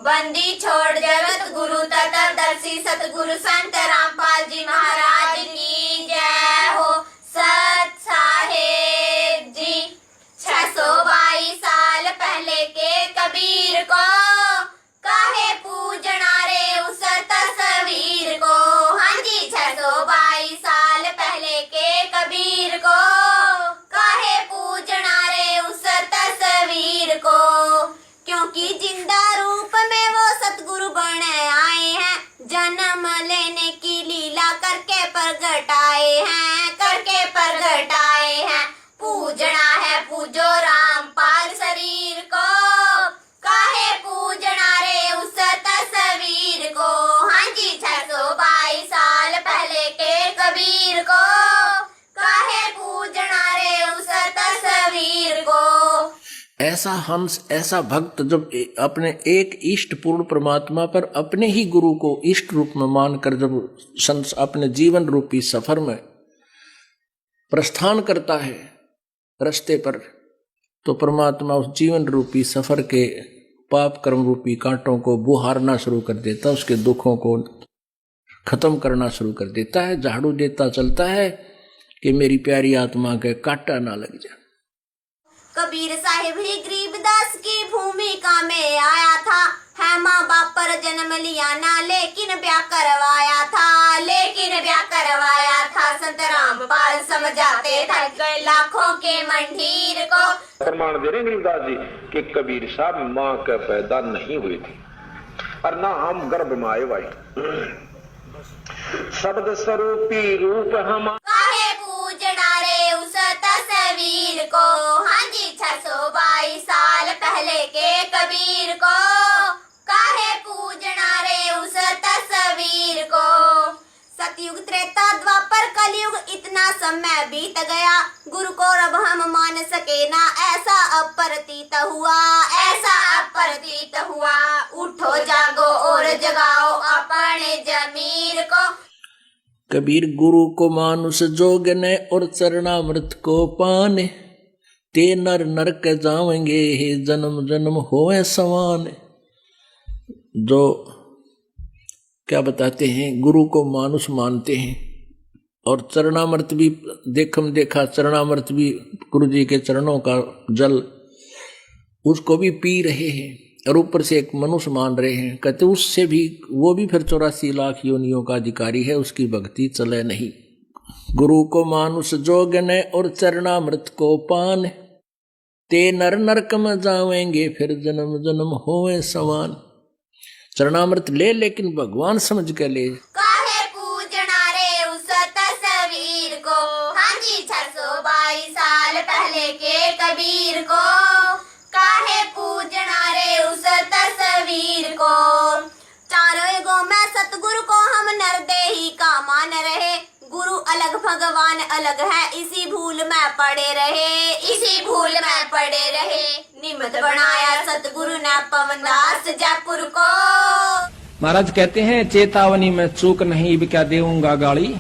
बंदी छोड़ जगत गुरु तत्वदर्शी सतगुरु संत रामपाल जी महाराज की जय हो। सत साहेब जी 622 साल पहले के कबीर को काहे पूजना रे उस तस्वीर को। हाँ जी 622 साल पहले के कबीर को काहे पूजना रे उस तस्वीर को। क्योंकि जिंदा रूप में वो सतगुरु बने आए हैं, जन्म लेने की लीला करके प्रगट आए हैं, करके प्रगट आए हैं। पूजना है पूजो रामपाल शरीर को काहे पूजना रे उस तस्वीर को। हाँ जी 622 साल पहले के कबीर को काहे पूजना रे उस तस्वीर को। ऐसा हंस, ऐसा भक्त जब अपने एक इष्ट पूर्ण परमात्मा पर अपने ही गुरु को इष्ट रूप में मानकर जब अपने जीवन रूपी सफर में प्रस्थान करता है रास्ते पर, तो परमात्मा उस जीवन रूपी सफर के पाप कर्म रूपी कांटों को बुहारना शुरू कर देता, उसके दुखों को खत्म करना शुरू कर देता है, झाड़ू देता चलता है कि मेरी प्यारी आत्मा के कांटा ना लग जाए। कबीर साहिब ही गरीबदास की भूमिका में आया था, है माँ बाप पर जन्म लिया ना लेकिन ब्याह करवाया था, लेकिन ब्याह करवाया था। संत रामपाल समझाते थे लाखों के मंडीर को। प्रमाण दे रहे गरीबदास जी कि कबीर साहब माँ के पैदा नहीं हुए थे और ना हम गर्भ में आए भाई। शब्द स्वरूपी रूप हम काहे पूजना रे उस तस्वीर को। हाँ जी 622 साल पहले के कबीर को काहे पूजना रे उस तस्वीर को। सतयुग त्रेता द्वापर कलयुग इतना समय बीत गया, गुरु को अब हम मान सके ना ऐसा अप्रतीत हुआ, ऐसा अप्रतीत हुआ। उठो जागो और जगाओ अपने जमीर को। कबीर गुरु को मानुष जोगने और चरणामृत को पाने, ते नर नरक जावेंगे हे जन्म जन्म होए समान। जो क्या बताते हैं, गुरु को मानुष मानते हैं और चरणामृत भी देखा, चरणामृत भी गुरु जी के चरणों का जल उसको भी पी रहे हैं और ऊपर से एक मनुष्य मान रहे हैं। कहते उससे भी वो भी फिर 84 लाख योनियों का अधिकारी है, उसकी भक्ति चले नहीं। गुरु को मानुष जोगने और चरणामृत को पान, ते नर नरक में जावेंगे फिर जन्म जन्म होए समान। चरणामृत ले लेकिन भगवान समझ के ले। काहे पूजना रे उस तस्वीर को। हाँ जी 622 साल पहले के कबीर को काहे पूजना रे उस तस्वीर को। चारों युगों में सतगुरु को हम नरदेही का मान रहे, गुरु अलग भगवान अलग है इसी भूल में पड़े रहे, इसी भूल में पड़े रहे। निमित्त बनाया सतगुरु ने पवनदास जयपुर को। महाराज कहते हैं चेतावनी में चूक नहीं भी क्या देऊंगा गाली।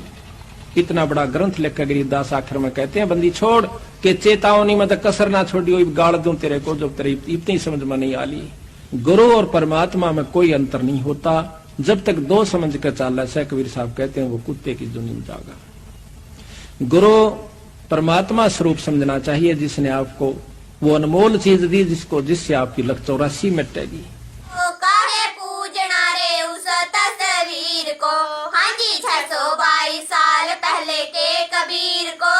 इतना बड़ा ग्रंथ लिखकर गरीबदास आखिर में कहते हैं बंदी छोड़ के चेतावनी में तो कसर ना छोड़ी, गाड़ दूं तेरे को जब तेरे इतनी समझ में नहीं आली। गुरु और परमात्मा में कोई अंतर नहीं होता जब तक दो समझ कर चाल से। कबीर साहब कहते हैं वो कुत्ते की जुनी जागा। गुरु परमात्मा स्वरूप समझना चाहिए, जिसने आपको वो अनमोल चीज दी जिससे आपकी लख 84 मिटेगी। काहे पूजना रे उस तस्वीर को। हाँ जी 622 साल पहले के कबीर को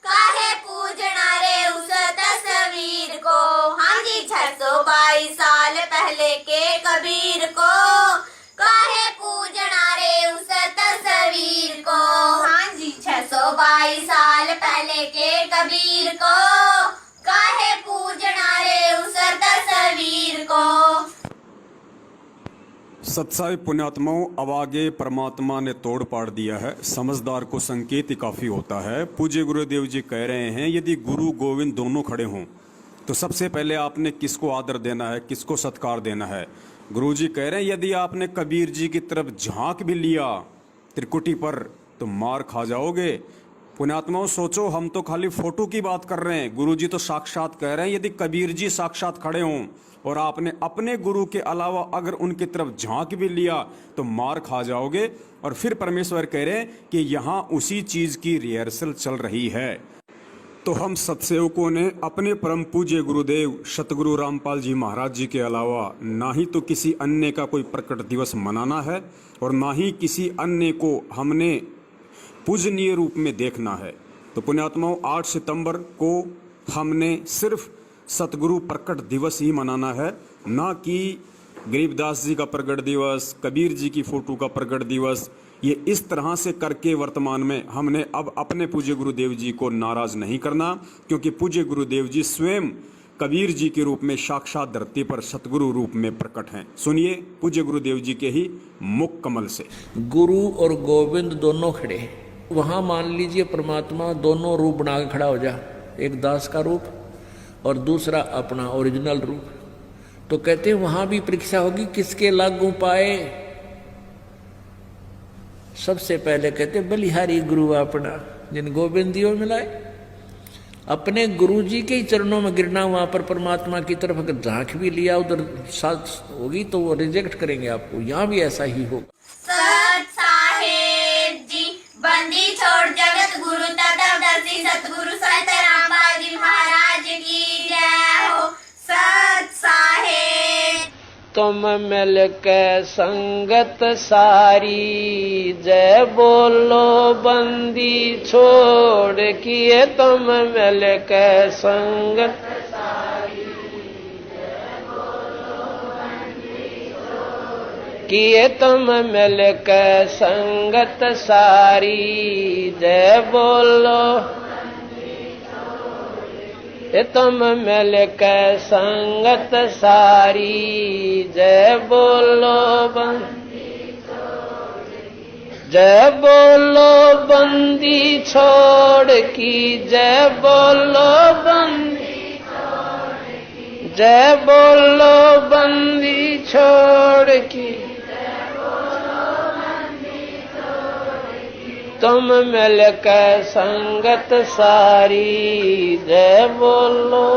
काहे पूजना रे उस तस्वीर को। हाँ जी 622 साल पहले के कबीर को काहे पूजना रे उस तस्वीर को। हाँ जी 622 साल पहले के कबीर को काहे पूजना रे उस तस्वीर को। सत्साई पुण्यात्माओं, अब आगे परमात्मा ने तोड़ पाड़ दिया है। समझदार को संकेत ही काफी होता है। पूज्य गुरुदेव जी कह रहे हैं यदि गुरु गोविंद दोनों खड़े हों तो सबसे पहले आपने किसको आदर देना है, किसको सत्कार देना है। गुरु जी कह रहे हैं यदि आपने कबीर जी की तरफ झांक भी लिया त्रिकुटी पर तो मार खा जाओगे। पुण्यात्माओं सोचो, हम तो खाली फोटो की बात कर रहे हैं, गुरु जी तो साक्षात कह रहे हैं। यदि कबीर जी साक्षात खड़े हों और आपने अपने गुरु के अलावा अगर उनकी तरफ झांक भी लिया तो मार खा जाओगे। और फिर परमेश्वर कह रहे हैं कि यहाँ उसी चीज की रिहर्सल चल रही है। तो हम सत्सेवकों ने अपने परम पूज्य गुरुदेव सतगुरु रामपाल जी महाराज जी के अलावा ना ही तो किसी अन्य का कोई प्रकट दिवस मनाना है और ना ही किसी अन्य को हमने पूजनीय रूप में देखना है। तो पुण्यात्माओं, 8 सितंबर को हमने सिर्फ सतगुरु प्रकट दिवस ही मनाना है, ना कि गरीबदास जी का प्रकट दिवस, कबीर जी की फोटो का प्रकट दिवस। ये इस तरह से करके वर्तमान में हमने अब अपने पूज्य गुरुदेव जी को नाराज नहीं करना, क्योंकि पूज्य गुरुदेव जी स्वयं कबीर जी के रूप में साक्षात धरती पर सतगुरु रूप में प्रकट हैं। सुनिए पूज्य गुरुदेव जी के ही मुख कमल से। गुरु और गोविंद दोनों खड़े हैं। वहां मान लीजिए परमात्मा दोनों रूप बना के खड़ा हो जा, एक दास का रूप और दूसरा अपना ओरिजिनल रूप। तो कहते हैं वहां भी परीक्षा होगी, किसके लागू पाए। सबसे पहले कहते बलिहारी गुरु अपना, जिन गोविंदियों मिलाए। अपने गुरु जी के ही चरणों में गिरना, वहां पर परमात्मा की तरफ अगर झांक भी लिया उधर साथ होगी तो वो रिजेक्ट करेंगे आपको। यहां भी ऐसा ही होगा। सत साहेब जी बंदी छोड़ जगत गुरु तत्वदर्शी सतगुरु संत रामपाल जी महाराज की जय हो। सत साहेब तुम मिल के संगत सारी, जय बोलो बंदी छोड़ किए। तुम मिल के संगत सारी, जय बोलो बंदी छोड़ किए। तुम मिल के संगत सारी, जय बोलो तुम मिल के संगत सारी, जय बोलो जय बोलो बंदी छोड़ की, जय बोलो बंदी जय बोलो बंदी छोड़ की। तुम मिल के संगत सारी, जय बोलो